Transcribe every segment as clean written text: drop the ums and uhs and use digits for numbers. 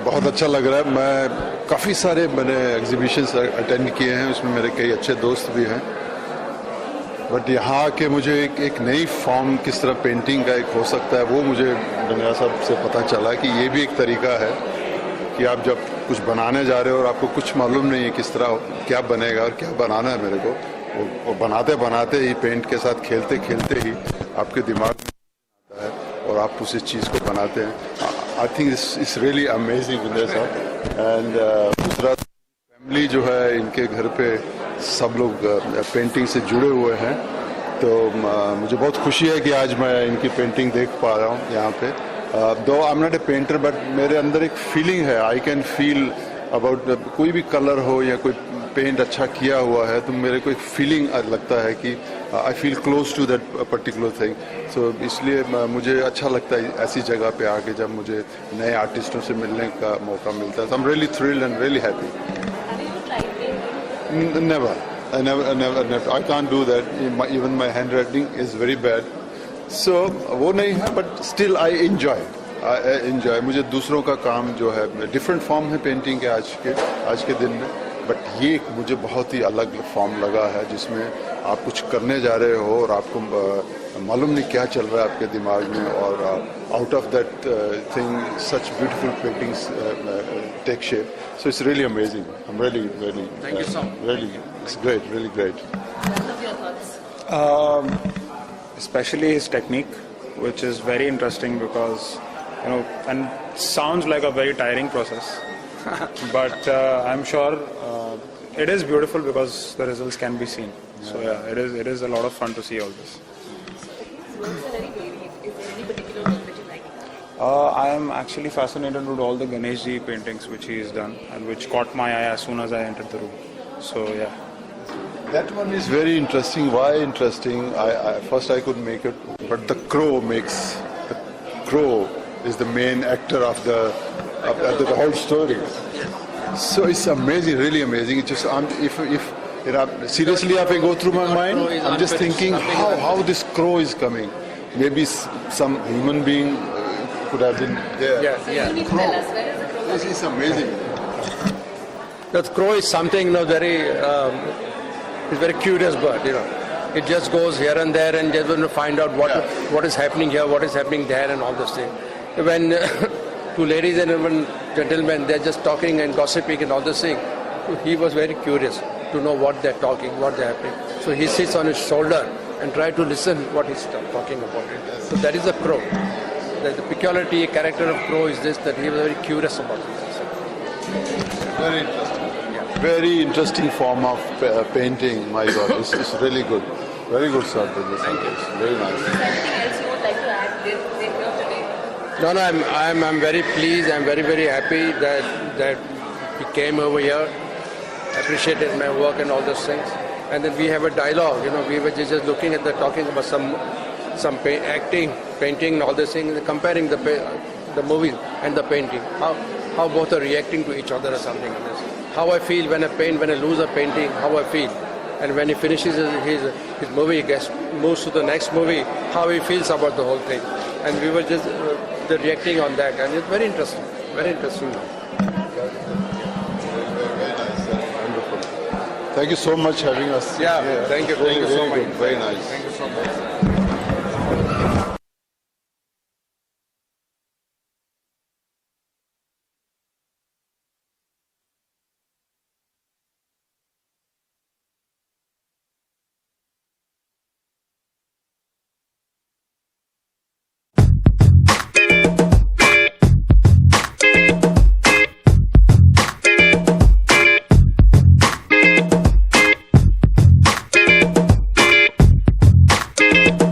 बहुत अच्छा लग रहा है। मैं काफ़ी सारे मैंने एग्जीबिशंस अटेंड किए हैं, उसमें मेरे कई अच्छे दोस्त भी हैं, बट यहाँ आके मुझे एक नई फॉर्म किस तरह पेंटिंग का एक हो सकता है वो मुझे डंगरा साहब से पता चला कि ये भी एक तरीका है कि आप जब कुछ बनाने जा रहे हो और आपको कुछ मालूम नहीं है किस तरह क्या बनेगा और क्या बनाना है मेरे को, वो बनाते बनाते ही पेंट के साथ खेलते खेलते ही आपके दिमाग में आता है और आप उस चीज़ को बनाते हैं। I think it's really amazing Vinay साहब। एंड दूसरा फैमिली जो है, इनके घर पे सब लोग पेंटिंग से जुड़े हुए हैं, तो मुझे बहुत खुशी है कि आज मैं इनकी पेंटिंग देख पा रहा हूँ यहाँ पे। दो I am not a painter, but मेरे अंदर एक फीलिंग है, आई कैन फील अबाउट कोई भी कलर हो या कोई पेंट अच्छा किया हुआ है तो मेरे को एक फीलिंग लगता है कि I feel close to that particular thing. So इसलिए मुझे अच्छा लगता है ऐसी जगह पे आके जब मुझे नए आर्टिस्टों से मिलने का मौका मिलता है। So I am really thrilled and really happy. Never. I can't do that. Even my handwriting is very bad. So वो नहीं है, but still I enjoy. मुझे दूसरों का काम जो है, डिफरेंट फॉर्म है पेंटिंग के आज के दिन में, बट ये मुझे बहुत ही अलग फॉर्म लगा है जिसमें आप कुछ करने जा रहे हो और आपको मालूम नहीं क्या चल रहा है आपके दिमाग में, और out of that thing such beautiful paintings take shape. So it's really amazing. I'm really Thank you so much. Really, it's great, really great. What are your thoughts? Especially his technique, which is very interesting because, and sounds like a very tiring process. But I'm sure it is beautiful because the results can be seen. So yeah, it is a lot of fun to see all this. Works are very varied. Is there any particular work that you like? I am actually fascinated with all the Ganesh ji paintings which he has done and which caught my eye as soon as I entered the room. So yeah. That one is very interesting. Why interesting? First I could make it, but the crow is the main actor of the whole story. So it's amazing, really amazing. It's just seriously, if I go through my mind, I'm just thinking how this crow is coming. Maybe some human being could have been there. So you need to tell us, where is the crow? This is amazing. The crow is something, very, it's very curious bird, It just goes here and there and just want to find out what is happening here, what is happening there, and all those things. When two ladies and one gentleman, they're just talking and gossiping and all those things, he was very curious to know what they're talking, what they're happening. So he sits on his shoulder and try to listen what he's talking about. So that is a crow. The peculiarity, character of crow is this, that he was very curious about this. Very interesting. Very interesting form of painting. My God, it's really good. Very good, sir. Thank you. Very nice. Is there anything else you would like to add here today? No, I'm very pleased. I'm very happy that he came over here, appreciated my work and all those things, and then we have a dialogue. We were just looking at talking about some acting, painting, and all those things, comparing the movie and the painting. How both are reacting to each other or something like this. How I feel when I lose a painting, how I feel. And when he finishes his movie, moves to the next movie, how he feels about the whole thing. And we were just reacting on that, and it's very interesting. Very interesting. Very nice, sir. Wonderful. Thank you so much for having us. Yeah, thank you. Thank you so much. Good. Very nice. Thank you so much. You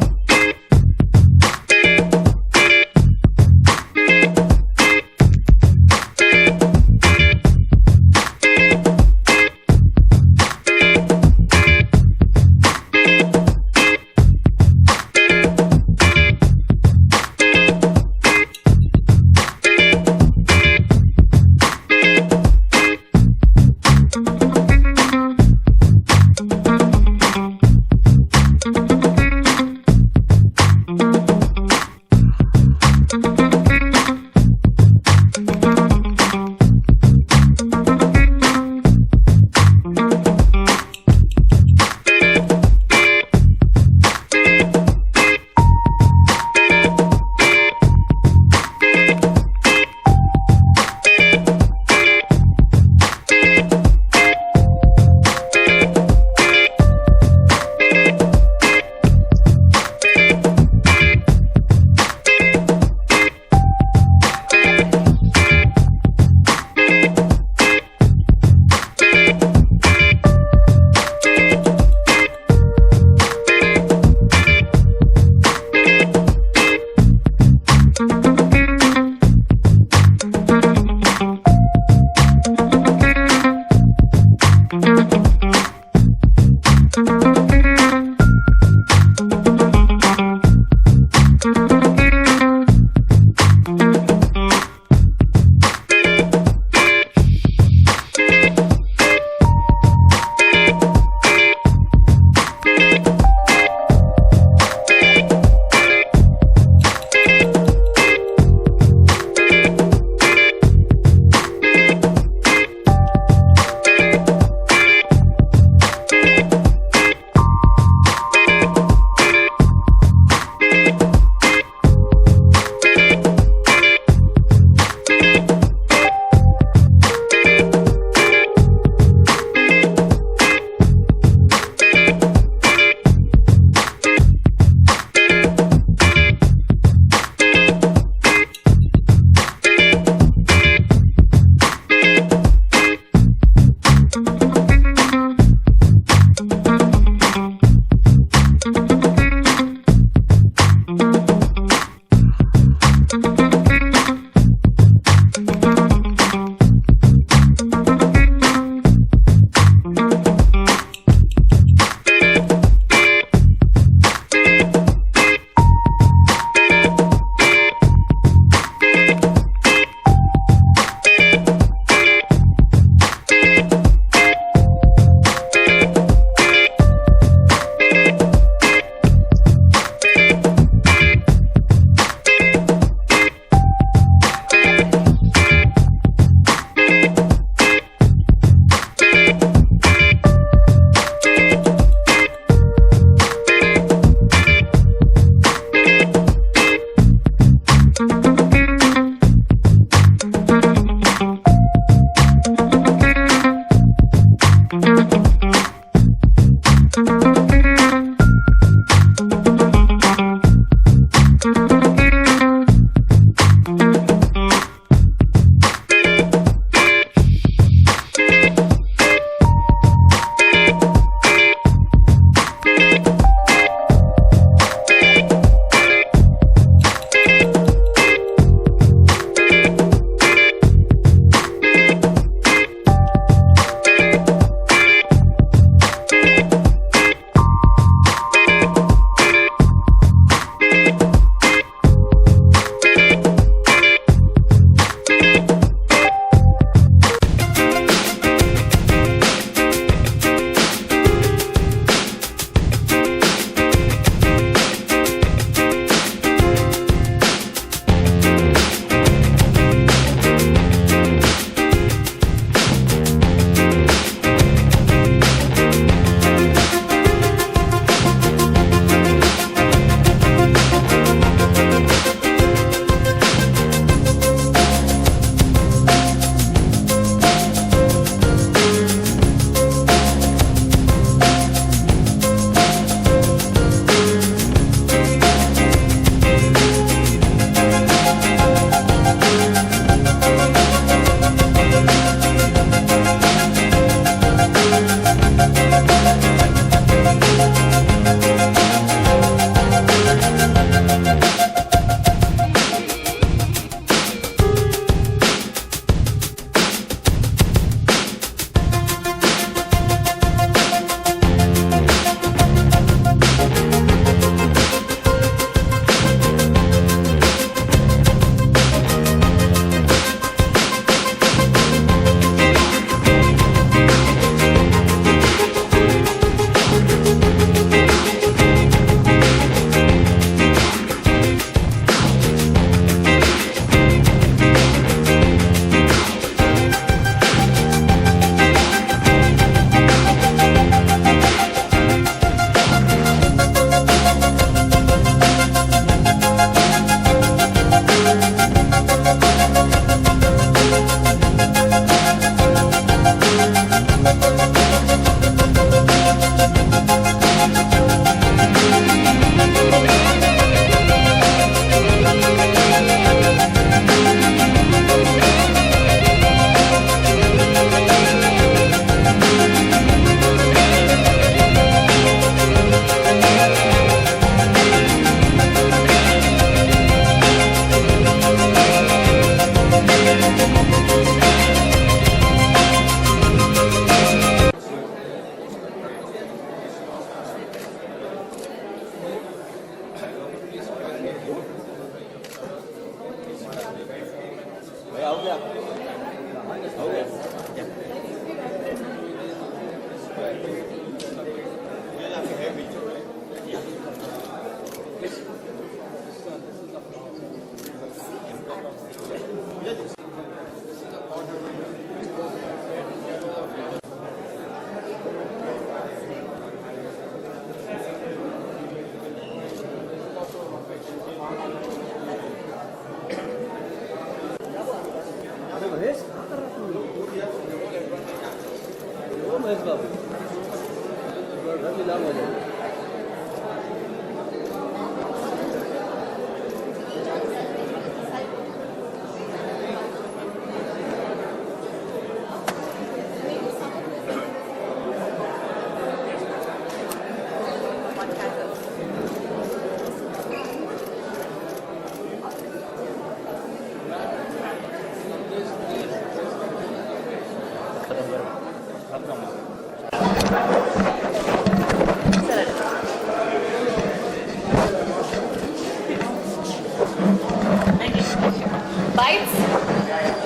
Bites?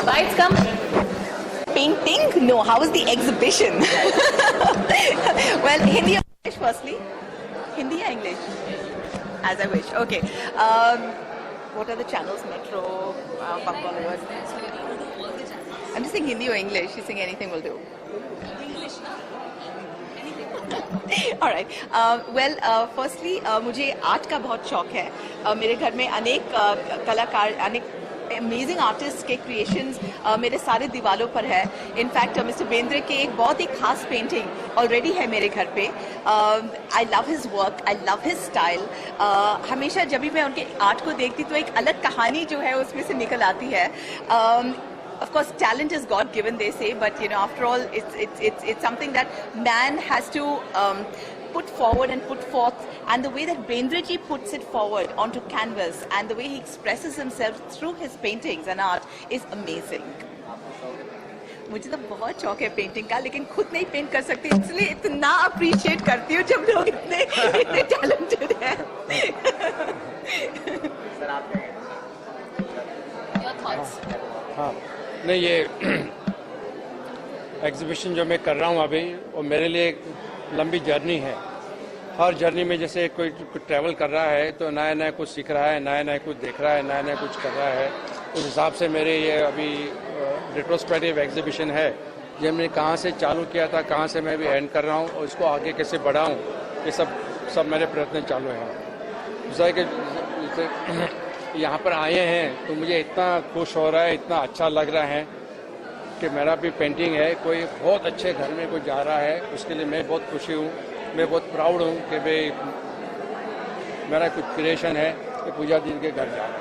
Bites come? Painting? No. How was the exhibition? Well, Hindi or English firstly? Hindi or English? As I wish. Okay. What are the channels? Metro, Pump Bollywood? I'm just saying Hindi or English. She's saying anything will do. All right. Firstly, मुझे art का बहुत शौक है. मेरे घर में अनेक कलाकार, अनेक अमेजिंग आर्टिस्ट के क्रिएशंस मेरे सारे दीवालों पर है. इनफैक्ट मिस्टर बेंद्रे के एक बहुत ही खास पेंटिंग ऑलरेडी है मेरे घर पे. I love his work, I love his style. हमेशा जब भी मैं उनके आर्ट को देखती तो एक अलग कहानी जो है उसमें से निकल आती है. Of course, talent is God given, they say, but after all, it's something that man has to put forward and put forth, and the way that Bendre ji puts it forward onto canvas and the way he expresses himself through his paintings and art is amazing. मुझे तो बहुत शौक है painting का, लेकिन खुद नहीं paint कर सकती, इसलिए इतना अप्रिशिएट करती हूँ जब लोग इतने टैलेंटेड हैं. Your thoughts? हाँ, नहीं, ये एग्जीबिशन जो मैं कर रहा हूँ अभी, वो मेरे लिए एक लंबी जर्नी है. हर जर्नी में जैसे कोई ट्रैवल कर रहा है तो नया नया कुछ सीख रहा है, नया नया कुछ देख रहा है, नया नया कुछ कर रहा है. उस हिसाब से मेरे ये अभी रेट्रोस्पेक्टिव एग्जीबिशन है, जब मैंने कहाँ से चालू किया था, कहाँ से मैं अभी एंड कर रहा हूँ और इसको आगे कैसे बढ़ाऊँ, ये सब मेरे प्रयत्न चालू हैं. दूसरा कि यहाँ पर आए हैं तो मुझे इतना खुश हो रहा है, इतना अच्छा लग रहा है कि मेरा भी पेंटिंग है, कोई बहुत अच्छे घर में कोई जा रहा है, उसके लिए मैं बहुत खुशी हूँ. मैं बहुत प्राउड हूँ कि भाई मेरा कुछ क्रिएशन है कि पूजा दीदी के घर जा रहा है.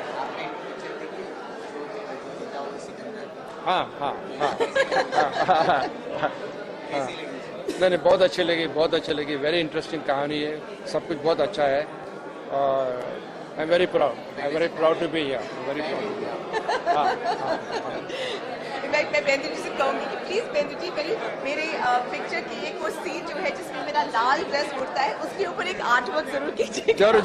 हाँ हाँ हाँ हाँ. नहीं, बहुत अच्छी लगी. वेरी इंटरेस्टिंग कहानी है, सब कुछ बहुत अच्छा है. I am very proud to be here. Very proud. मैं बेंद्रे जी से कहूँगी कि प्लीज बेंद्रे जी मेरे पिक्चर की एक वो सीन जो है जिसमें मेरा लाल ड्रेस उड़ता है, उसके ऊपर एक आर्ट वर्क जरूर कीजिए. जरूर.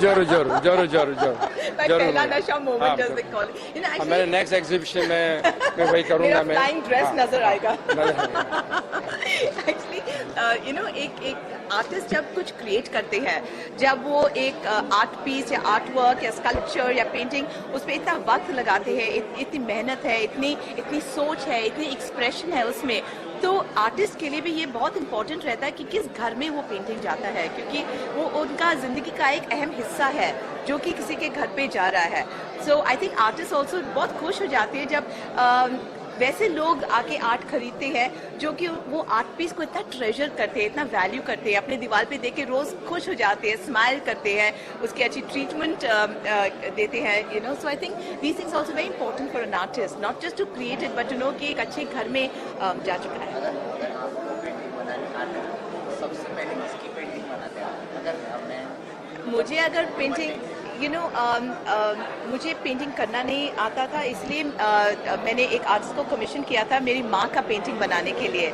पहला नशा मोमेंट जैसे they call it. मेरे नेक्स्ट एग्जीबिशन में मैं वही करूँगा. मैं फ्लाइंग ड्रेस नजर आएगा. एक्चुअली एक आर्टिस्ट जब कुछ क्रिएट करते हैं, जब वो एक आर्ट पीस या आर्ट वर्क या स्कल्पचर या पेंटिंग, उस पर इतना वक्त लगाते हैं, इतनी मेहनत है, इतनी सोच है, इतनी एक्सप्रेशन है उसमें, तो आर्टिस्ट के लिए भी ये बहुत इंपॉर्टेंट रहता है कि किस घर में वो पेंटिंग जाता है, क्योंकि वो उनका जिंदगी का एक अहम हिस्सा है जो कि किसी के घर पे जा रहा है. So I think artist also बहुत खुश हो जाती है जब वैसे लोग आके आर्ट खरीदते हैं जो कि वो आर्ट पीस को इतना ट्रेजर करते हैं, इतना वैल्यू करते हैं, अपने दीवार पे देख के रोज खुश हो जाते हैं, स्माइल करते हैं, उसकी अच्छी ट्रीटमेंट देते हैं. So I think these things also very important for an artist, not just to create it but to know कि एक अच्छे घर में जा चुका है. सबसे पहले किसकी पेंटिंग बनाते हैं? मुझे अगर पेंटिंग यू नो मुझे पेंटिंग करना नहीं आता था, इसलिए मैंने एक आर्टिस्ट को कमीशन किया था मेरी माँ का पेंटिंग बनाने के लिए,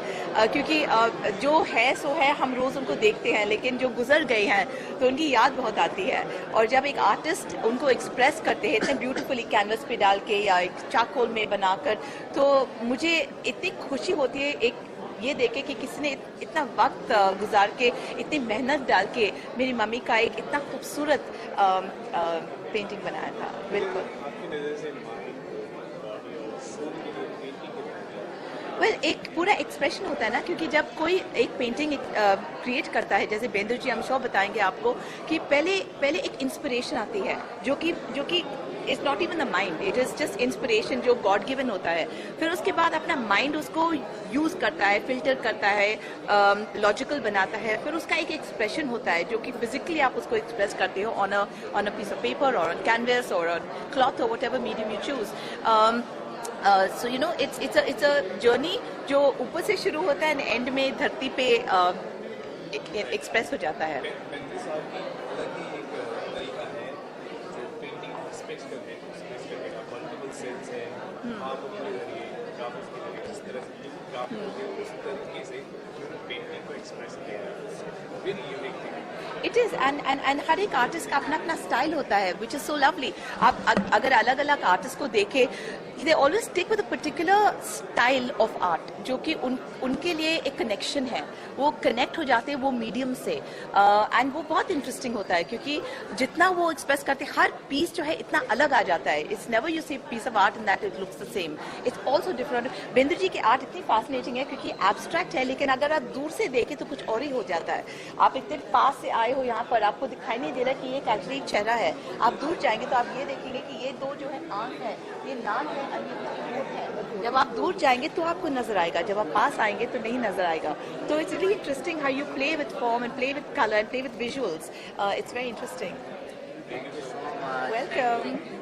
क्योंकि जो है सो है, हम रोज़ उनको देखते हैं, लेकिन जो गुजर गए हैं तो उनकी याद बहुत आती है। और जब एक आर्टिस्ट उनको एक्सप्रेस करते हैं इतने ब्यूटीफुली कैनवस पे डाल के या एक चारकोल में बनाकर, तो मुझे इतनी खुशी होती है एक ये देखे कि किसी ने इतना वक्त गुजार के, इतनी मेहनत डाल के मेरी मम्मी का एक इतना खूबसूरत पेंटिंग बनाया था। बिल्कुल। एक पूरा एक्सप्रेशन होता है ना, क्योंकि जब कोई एक पेंटिंग क्रिएट करता है, जैसे बेंदु जी हम श्योर बताएंगे आपको कि पहले एक इंस्पिरेशन आती है जो कि it's not even the mind, it is just inspiration जो गॉड गिवन होता है। फिर उसके बाद अपना माइंड उसको यूज करता है, फिल्टर करता है, लॉजिकल बनाता है, फिर उसका एक एक्सप्रेशन होता है जो कि फिजिकली आप उसको एक्सप्रेस करते हो on a piece of paper और ऑन कैनवस और ऑन क्लॉथ और whatever medium you choose. So you know it's a journey जो ऊपर से शुरू होता है एंड एंड में धरती पे एक्सप्रेस हो जाता है। इट इज एंड हर एक आर्टिस्ट का अपना अपना स्टाइल होता है, विच इज सो लवली। आप अगर अलग अलग आर्टिस्ट को देखें, they always stick with a particular style of art, जो कि उनके लिए एक कनेक्शन है, वो कनेक्ट हो जाते हैं वो मीडियम से, एंड वो बहुत इंटरेस्टिंग होता है, क्योंकि जितना वो एक्सप्रेस करते हैं, हर पीस जो है इतना अलग आ जाता है। It's never you see piece of art and that it looks the same, it's also different. Bendu ji की आर्ट इतनी फैसिनेटिंग है क्योंकि एब्स्ट्रैक्ट है, लेकिन अगर आप दूर से देखें तो कुछ और ही हो जाता है। आप इतने पास से आए हो यहाँ पर, आपको दिखाई नहीं दे रहा कि ये एक्चुअली एक चेहरा है। आप दूर जाएंगे तो आप ये देखेंगे कि ये दो जो है आंख है, ये नाक है और ये होंठ है। जब आप दूर जाएंगे तो आपको नजर आएगा, जब आप पास आएंगे तो नहीं नजर आएगा। तो it's really interesting how you play with form and play with colour and play with visuals. It's very interesting. Welcome.